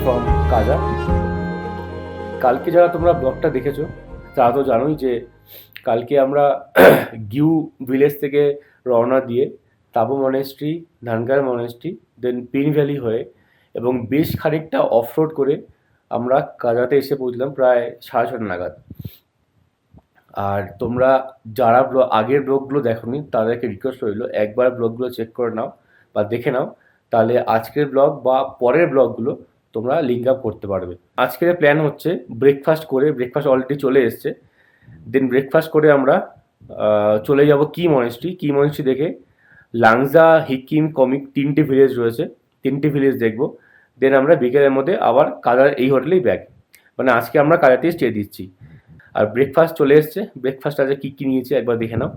From কাজা। কালকে যারা তোমরা ব্লগটা দেখেছো তারা তো জানোই যে কালকে আমরা গিউ ভিলেজ থেকে রওনা দিয়ে তাবু মনেস্ট্রি, ধানগার মনেস্ট্রি, দেন পিন ভ্যালি হয়ে এবং বেশ খানিকটা অফরোড করে আমরা কাজাতে এসে পৌঁছলাম প্রায় 6:30 নাগাদ। আর তোমরা যারা আগের ব্লগগুলো দেখোনি তাদেরকে রিকোয়েস্ট রইল একবার ব্লগগুলো চেক করে নাও বা দেখে নাও, তাহলে আজকের ব্লগ বা পরের ব্লগগুলো তোমরা লিঙ্ক আপ করতে পারবে। আজকের প্ল্যান হচ্ছে ব্রেকফাস্ট অলরেডি চলে এসছে। দেন ব্রেকফাস্ট করে আমরা চলে যাব কি মনেস্ট্রি দেখে লাংজা, হিকিম, কমিক তিনটে ভিলেজ রয়েছে, তিনটে ভিলেজ দেখব। দেন আমরা বিকেলের মধ্যে আবার কাজার এই হোটেলেই ব্যাক, মানে আজকে আমরা কাজাতেই স্টে দিচ্ছি। আর ব্রেকফাস্ট চলে এসছে, ব্রেকফাস্ট আজকে কী কী নিয়েছি একবার দেখে নাও।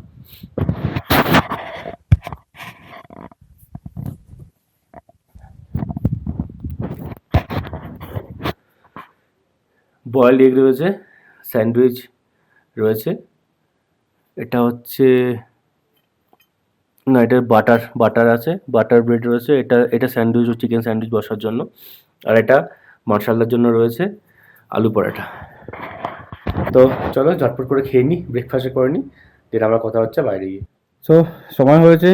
বয়েলড এগ রয়েছে, স্যান্ডউইচ রয়েছে, এটা হচ্ছে না এটার বাটার আছে, বাটার ব্রেড রয়েছে, এটা স্যান্ডউইচ ও চিকেন স্যান্ডউইচ বসার জন্য। আর এটা মার্শাল্লার জন্য রয়েছে আলু পরাঠা। তো চলো ঝটপট করে খেয়ে নিই, ব্রেকফাস্টে করে নিই, দেন আমার কথা হচ্ছে বাইরে গিয়ে। সো সময় হয়েছে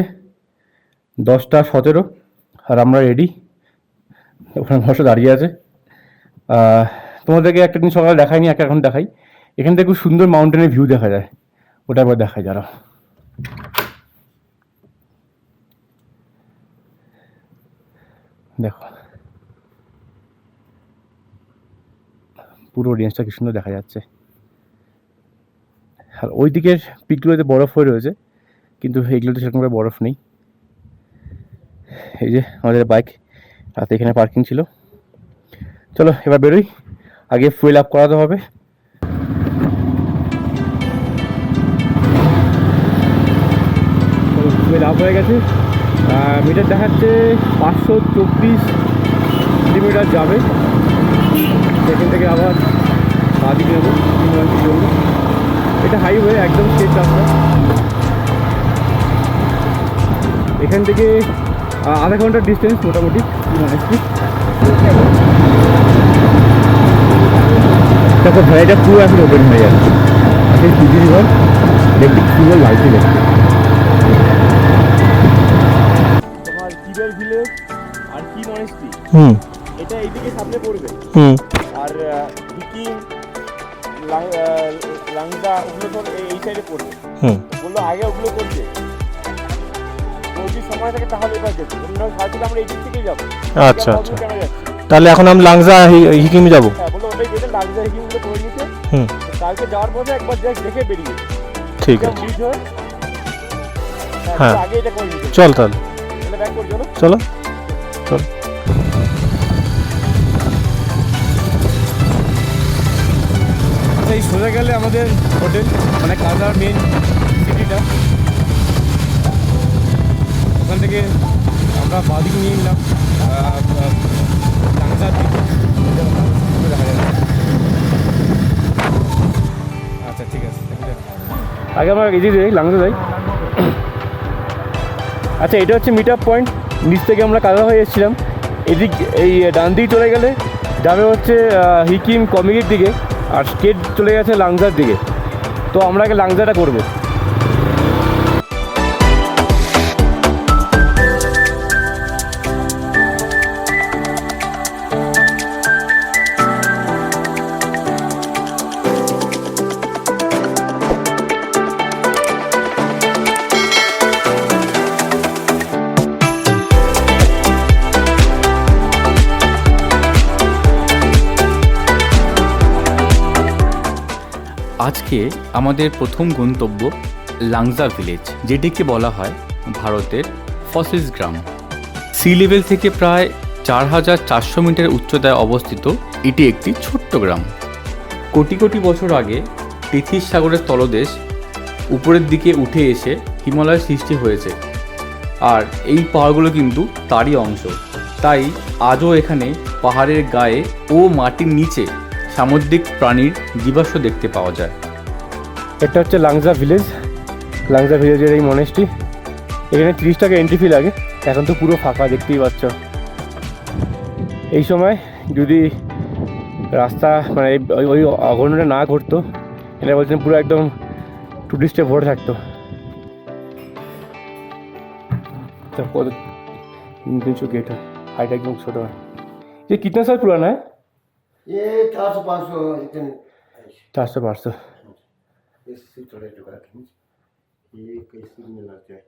10:17 আর আমরা রেডি। ওখানে বসে দাঁড়িয়ে আছে। তোমাদেরকে একটা দিন সকালে দেখাইনি, এখন দেখাই। এখান থেকে খুব সুন্দর মাউন্টেনের ভিউ দেখা যায়, ওটা একবার দেখাই যারা। দেখো পুরো রেঞ্জটা কি সুন্দর দেখা যাচ্ছে। আর ওই দিকের পিকগুলোতে বরফ হয়ে রয়েছে, কিন্তু এইগুলোতে সেরকম করে বরফ নেই। এই যে আমাদের বাইক রাতে এখানে পার্কিং ছিল। চলো এবার বেরোই, আগে ফুয়েল আপ করাতে হবে। ফুয়েল আপ হয়ে গেছে, মিটার দেখাচ্ছে 524 কিলোমিটার যাবে। সেখান থেকে আবার বাদিকে নেবো, এটা হাইওয়ে একদম স্ট্রেট রাস্তা। এখান থেকে আধা ঘন্টার ডিস্টেন্স মোটামুটি মনেস্ট্রি। তারপর ভ্যালিটা পুরো এখন ওপেন হয়ে যাচ্ছে। সেই সুজি রিভার দেখতে সুন্দর লাগছে দেখতে। তোমার কিবের ভিলেজ আর কি মনেস্ট্রি এটা এইদিকে সামনে পড়বে। আর হিকিম, লাংজা ওগুলো তো এই সাইডে পড়বে। বললো আগে ওগুলো করছে, যদি সময় থাকে তাহলে এবার যেতে। ভাবছিলাম আমরা এই দিক থেকেই যাবো। আচ্ছা আচ্ছা, তাহলে এখন আমি লাংজা হিকিমে যাবো। হ্যাঁ বললো ওটাই যেতে, লাংজা হিকিমগুলো করে নিতে। কালকে যাওয়ার পথে একবার দেখে বেরিয়ে। ঠিক আছে, হ্যাঁ আগে এটা করে নিতে। চল তাহলে ব্যাক করে চলো চলো চল। এই সোজা গেলে আমাদের হোটেল, মানে কাজার মেন সিটিটা। ওখান থেকে আমরা বাদিকে নিয়ে নিলাম লাংজার দিকে। আচ্ছা ঠিক আছে, আগে আমরা এদিকে যাই, লাংজা যাই। আচ্ছা এটা হচ্ছে মিট আপ পয়েন্ট, নিচ থেকে আমরা কাজা হয়ে এসেছিলাম। এদিক এই ডান দিকে চলে গেলে যাবে হচ্ছে হিকিম কমিকের দিকে, আর স্ট্রেট চলে গেছে লাংজার দিকে। তো আমরা আগে লাংজাটা করবো। আজকে আমাদের প্রথম গন্তব্য লাংজা ভিলেজ, যেটিকে বলা হয় ভারতের ফসিলস গ্রাম। সি লেভেল থেকে প্রায় 4400 মিটার উচ্চতায় অবস্থিত এটি একটি ছোট্ট গ্রাম। কোটি কোটি বছর আগে পৃথিবীর সাগরের তলদেশ উপরের দিকে উঠে এসে হিমালয় সৃষ্টি হয়েছে, আর এই পাহাড়গুলো কিন্তু তারই অংশ। তাই আজও এখানে পাহাড়ের গায়ে ও মাটির নিচে সামুদ্রিক প্রাণীর জীবাশ্ম দেখতে পাওয়া যায়। এটা হচ্ছে লাংজা ভিলেজের এই মনেস্ট্রি। এখানে 30 টাকা এন্ট্রি ফি লাগে। এখন তো পুরো ফাঁকা, দেখতেই পাচ্ছ। এই সময় যদি রাস্তা মানে ওই ওই অঘটনটা না ঘটতো, এটা বলছেন পুরো একদম টুরিস্টে ভরে থাকতো। तो कत 300 गेट है, हाइट एकदम छोटा है। ये कितना साल पुराना है? ये 400-500 इतने 400-500। इससे थोड़े टुकड़ा खींच, ये कैसे में लगता है,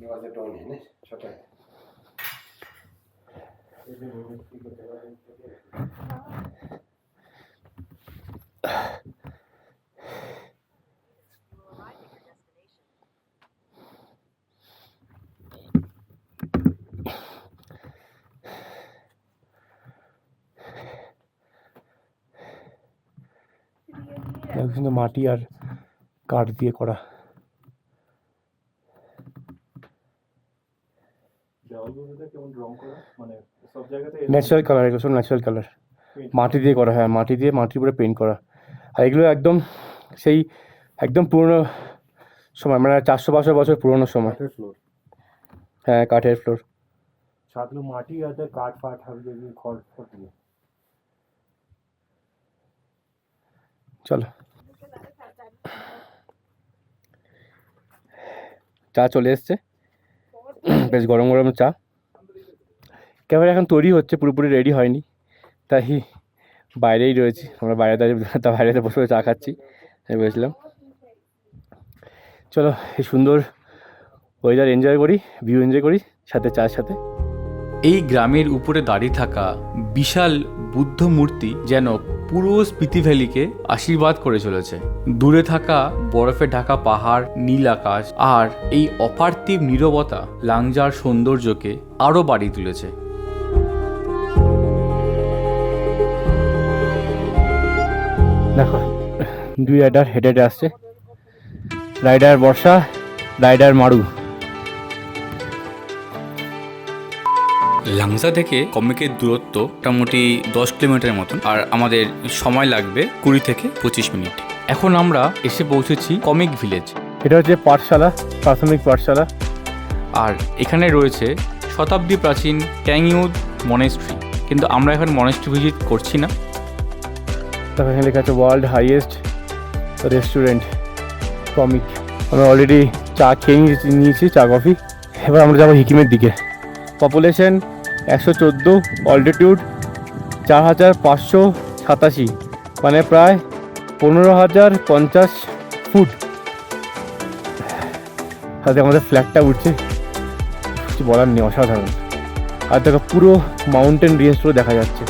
ये वाला टोन है ना, छोटा है। কিন্তু মাটি আর কাঠ দিয়ে করা। ন্যাচারাল কালার, এগুলো সব ন্যাচারাল কালার, মাটি দিয়ে করা। হ্যাঁ, মাটি দিয়ে, মাটির উপরে পেন্ট করা। আর এগুলো একদম সেই একদম পুরনো সময়, মানে 400-500 বছর পুরনো সময়। হ্যাঁ, কাঠের ফ্লোর। ছাদগুলো মাটি আছে, কাঠ ফাট হবে, খড় দিয়ে। চলো, চা চলে এসছে, বেশ গরম গরম চা। ক্যামেরা এখন তৈরি হচ্ছে, পুরোপুরি রেডি হয়নি, তাই বাইরেই রয়েছি আমরা, বাইরেতে বসে চা খাচ্ছি। আমি বলেছিলাম চলো এই সুন্দর ওয়েদার এনজয় করি, ভিউ এনজয় করি, সাথে চার সাথে। এই গ্রামের উপরে দাঁড়িয়ে থাকা বিশাল বুদ্ধ মূর্তি যেন পুরো স্পিতি ভ্যালিকে আশীর্বাদ করে চলেছে। দূরে থাকা বরফে ঢাকা পাহাড়, নীল আকাশ আর এই অপার্থিব নীরবতা লাংজার সৌন্দর্যকে আরও বাড়িয়ে তুলেছে। দেখো, দুই রাইডার হেঁটে হেঁটে আসছে, রাইডার বর্ষা, রাইডার মারু। লাংজা থেকে কমিকের দূরত্ব মোটামুটি 10 কিলোমিটারের মতন, আর আমাদের সময় লাগবে 20 থেকে 25 মিনিট। এখন আমরা এসে পৌঁছেছি কমিক ভিলেজ। এটা হচ্ছে পাঠশালা, প্রাথমিক পাঠশালা। আর এখানে রয়েছে শতাব্দী প্রাচীন ট্যাংইউদ মনেস্ট্রি, কিন্তু আমরা এখন মনেস্ট্রি ভিজিট করছি না। তারপর এখানে লেখা আছে ওয়ার্ল্ড হাইয়েস্ট রেস্টুরেন্ট কমিক। আমরা অলরেডি চা খেয়ে নিয়েছি, চা কফি। এবার আমরা যাবো হিকিমের দিকে। পপুলেশন 114, অল্টিটিউড 4587, মানে প্রায় 15050 ফুট। সাথে আমাদের ফ্ল্যাগটা উঠছে, কিছু বলার নেই, অসাধারণ। আর দেখো পুরো মাউন্টেন রেঞ্জগুলো দেখা যাচ্ছে।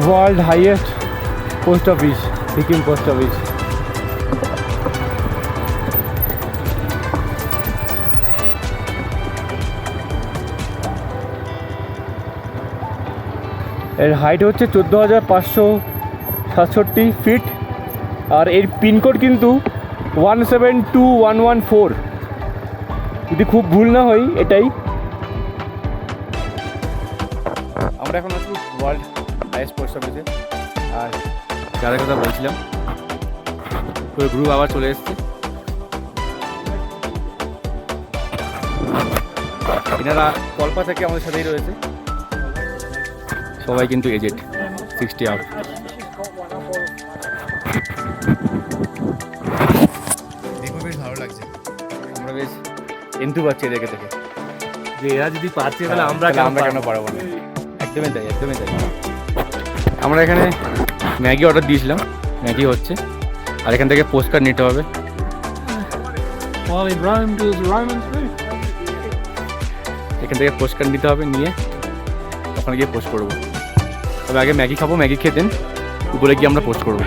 World highest post office, Sikkim post office. এর হাইট হচ্ছে 14,567 ফিট, আর এর পিনকোড কিন্তু 172114, যদি খুব ভুল না হয় এটাই। আমরা এখন আছি ওয়ার্ল্ড হাইয়েস্ট পোস্ট অফিসে। আর যাদের কথা বলছিলাম, পুরো গ্রুপ আবার চলে এসছে। এনারা কল্পা থেকে আমাদের সাথেই রয়েছে, সবাই কিন্তু এজেড, 60 আউট। দেখো বেশ ভালো লাগছে, আমরা বেশ এন্টু পাচ্ছি এদেরকে থেকে, যে এরা যদি পাচ্ছে তাহলে আমরা কেন পারবো না। একদমই তাই, একদমই তাই। আমরা এখানে ম্যাগি অর্ডার দিয়েছিলাম, ম্যাগি হচ্ছে, আর এখান থেকে পোস্ট কার্ড নিতে হবে। এখান থেকে পোস্ট কার্ড নিতে হবে, নিয়ে ওখানে গিয়ে পোস্ট করবো। তবে আগে ম্যাগি খাবো, ম্যাগি খেয়ে দেন উপরে গিয়ে আমরা পোস্ট করবো।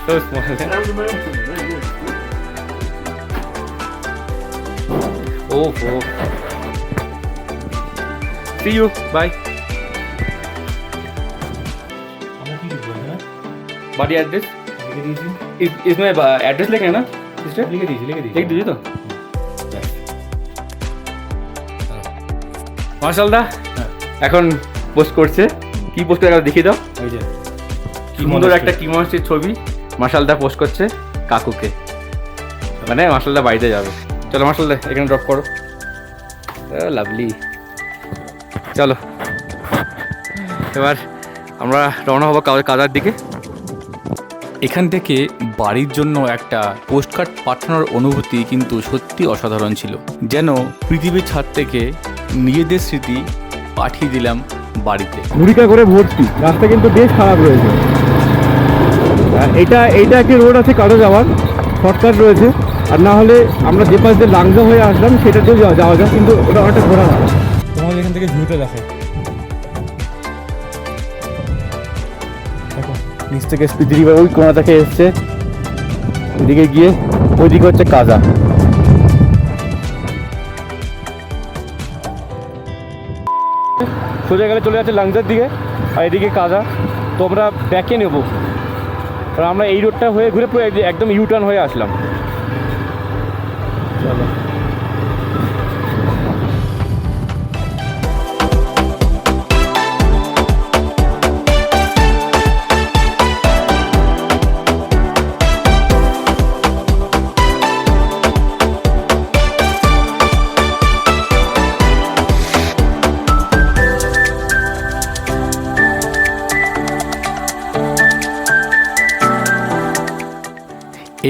So small. Oh. See you. Bye. বাড়ি অ্যাড্রেস लिख दीजिए इसमें एड्रेस लिखे ना सिस्टर लिख दीजिए लिख दीजिए तो মার্শালদা এখন পোস্ট করছে কি পোস্ট করে দেখিয়ে দাও এই যে কি সুন্দর একটা কি মনস্ট্রির ছবি মার্শালদা পোস্ট করছে কাকুকে মানে মার্শালদা বাড়িতে যাবে চলো মার্শালদা এখানে ড্রপ করো লাভলি চলো এবার আমরা রওনা হবো কাজার দিকে এখান থেকে বাড়ির জন্য একটা পোস্টকার্ড পাঠানোর অনুভূতি কিন্তু সত্যি অসাধারণ ছিল যেন পৃথিবীর ছাদ থেকে নিজেদের স্মৃতি পাঠিয়ে দিলাম বাড়িতে ঘুরিকা করে ভর্তি রাস্তা কিন্তু বেশ খারাপ রয়েছে এইটা একটি রোড আছে কাজে যাওয়ার শর্টকাট রয়েছে আর না হলে আমরা যে পাশ দিয়ে লাংজা হয়ে আসলাম সেটা দিয়েও যাওয়া যায় কিন্তু ওটা অনেকটা ঘোরা হয় তোমাদের এখান থেকে ভিউটা দেখাই দেখো নিচ থেকে স্পিতি রিভার ওই কোনা থেকে এসছে এদিকে গিয়ে ওইদিকে হচ্ছে কাজা সোজা গেলে চলে যাচ্ছে লাংজার দিকে আর এদিকে কাজা তো আমরা ব্যাকে নেব কারণ আমরা এই রোডটা হয়ে ঘুরে পুরো একদম ইউটার্ন হয়ে আসলাম চলো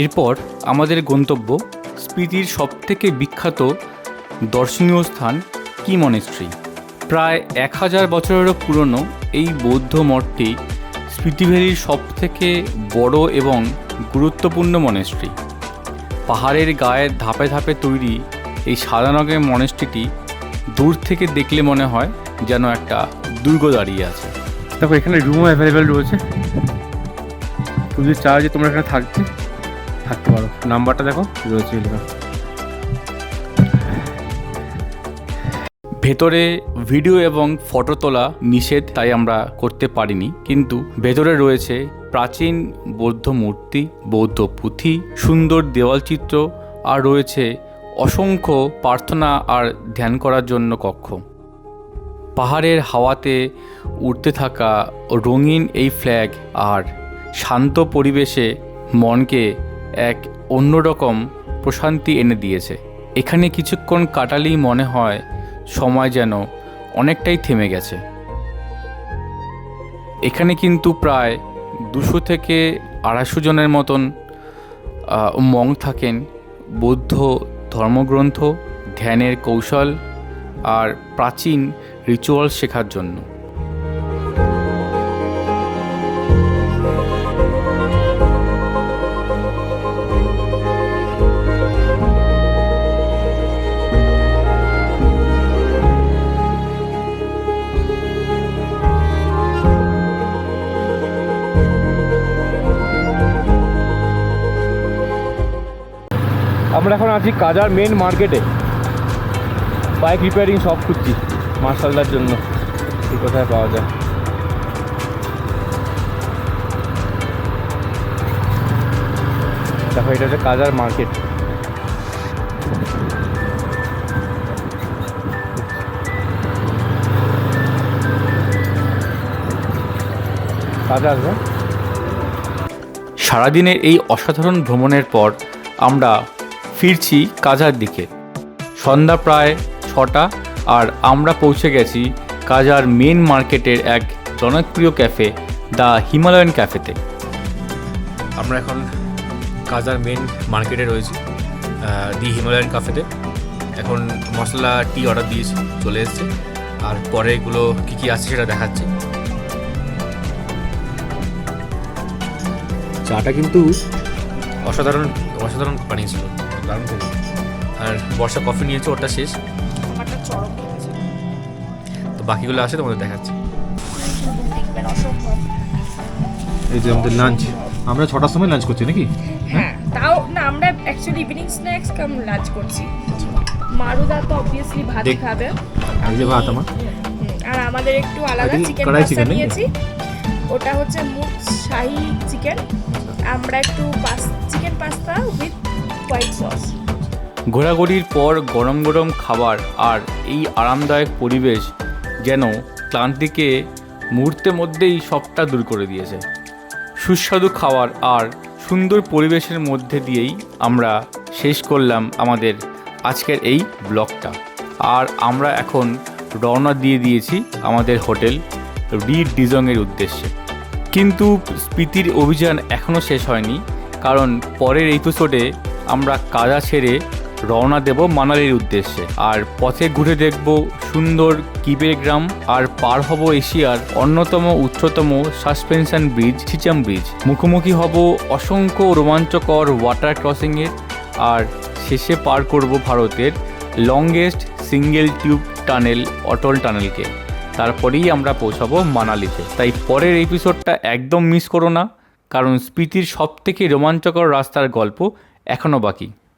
এরপর আমাদের গন্তব্য স্পিতির সবথেকে বিখ্যাত দর্শনীয় স্থান কি মনেস্ট্রি প্রায় 1000 বছরেরও পুরনো এই বৌদ্ধ মঠটি স্পিতি ভ্যালির সবথেকে বড় এবং গুরুত্বপূর্ণ মনেস্ট্রি পাহাড়ের গায়ে ধাপে ধাপে তৈরি এই সাদা রঙের মনেস্ট্রিটি দূর থেকে দেখলে মনে হয় যেন একটা দুর্গ দাঁড়িয়ে আছে দেখো এখানে রুমও অ্যাভেলেবেল রয়েছে তুমি যদি চাও যে তোমরা এখানে থাকতে পারো নাম্বারটা দেখো রয়েছে লেখা ভেতরে ভিডিও এবং ফটো তোলা নিষেধ তাই আমরা করতে পারিনি কিন্তু ভেতরে রয়েছে প্রাচীন বৌদ্ধ মূর্তি বৌদ্ধ পুঁথি সুন্দর দেওয়ালচিত্র আর রয়েছে অসংখ্য প্রার্থনা আর ধ্যান করার জন্য কক্ষ পাহাড়ের হাওয়াতে উড়তে থাকা রঙিন এই ফ্ল্যাগ আর শান্ত পরিবেশে মনকে এক অন্যরকম প্রশান্তি এনে দিয়েছে এখানে কিছুক্ষণ কাটালেই মনে হয় সময় যেন অনেকটাই থেমে গেছে এখানে কিন্তু প্রায় 200 থেকে 250 জনের মতন মঙ্ক থাকেন বৌদ্ধ ধর্মগ্রন্থ ধ্যানের কৌশল আর প্রাচীন রিচুয়াল শেখার জন্য আমরা এখন আছি কাজার মেন মার্কেটে বাইক রিপেয়ারিং শপ খুঁজছি মার্শালদার জন্য এই কোথায় পাওয়া যায় দেখো এটা হচ্ছে কাজার মার্কেট কাজা আসবে সারাদিনের এই অসাধারণ ভ্রমণের পর আমরা ফিরছি কাজার দিকে সন্ধ্যা প্রায় 6টা আর আমরা পৌঁছে গেছি কাজার মেন মার্কেটের এক জনপ্রিয় ক্যাফে দ্য হিমালয়ান ক্যাফেতে আমরা এখন কাজার মেন মার্কেটে রয়েছি দি হিমালয়ান ক্যাফেতে এখন মশলা টি অর্ডার দিয়েছি চলে এসেছে আর পরে এগুলো কী কী আছে সেটা দেখাচ্ছি চাটা কিন্তু অসাধারণ বানিয়েছিল দারুণ ছিল আর বর্ষা কফি নিয়েছে ওটা শেষ তো বাকিগুলো আসে তোমাদের দেখাচ্ছি এই যে আমাদের লাঞ্চ আমরা 6টার সময় লাঞ্চ করছি নাকি হ্যাঁ তাও না আমরা অ্যাকচুয়ালি ইভিনিং স্ন্যাক্স কাম লাঞ্চ করছি মারুদা তো অবভিয়াসলি ভাত খাবে এই যে ভাত আমার আর আমাদের একটু আলাদা I think চিকেন কড়াই কষা chicken নাকি? নিয়েছি ওটা হচ্ছে মুগ শাহি চিকেন, আমরা একটু chicken pasta with white sauce. ঘোরাঘুরির পর গরম গরম খাবার আর এই আরামদায়ক পরিবেশ যেন ক্লান্তিকে মুহূর্তের মধ্যেই সবটা দূর করে দিয়েছে। সুস্বাদু খাবার আর সুন্দর পরিবেশের মধ্যে দিয়েই আমরা শেষ করলাম আমাদের আজকের এই ব্লগটা। আর আমরা এখন রওনা দিয়ে দিয়েছি আমাদের হোটেল ডিজংয়ের উদ্দেশ্যে। কিন্তু স্পিতির অভিযান এখনও শেষ হয়নি, কারণ পরের এপিসোডে আমরা কাজা ছেড়ে রওনা দেব মানালির উদ্দেশ্যে। আর পথে ঘুরে দেখব সুন্দর কিবে গ্রাম আর পার হব এশিয়ার অন্যতম উচ্চতম সাসপেনশন ব্রিজ চিচাম ব্রিজ। মুখোমুখি হব অসংখ্য রোমাঞ্চকর ওয়াটার ক্রসিংয়ের, আর শেষে পার করব ভারতের লংগেস্ট সিঙ্গেল টিউব টানেল অটল টানেলকে। তারপরেই আমরা পৌঁছাবো মানালিতে। তাই পরের এপিসোডটা একদম মিস করো না, কারণ স্পিতির সবথেকে রোমাঞ্চকর রাস্তার গল্প এখনও বাকি।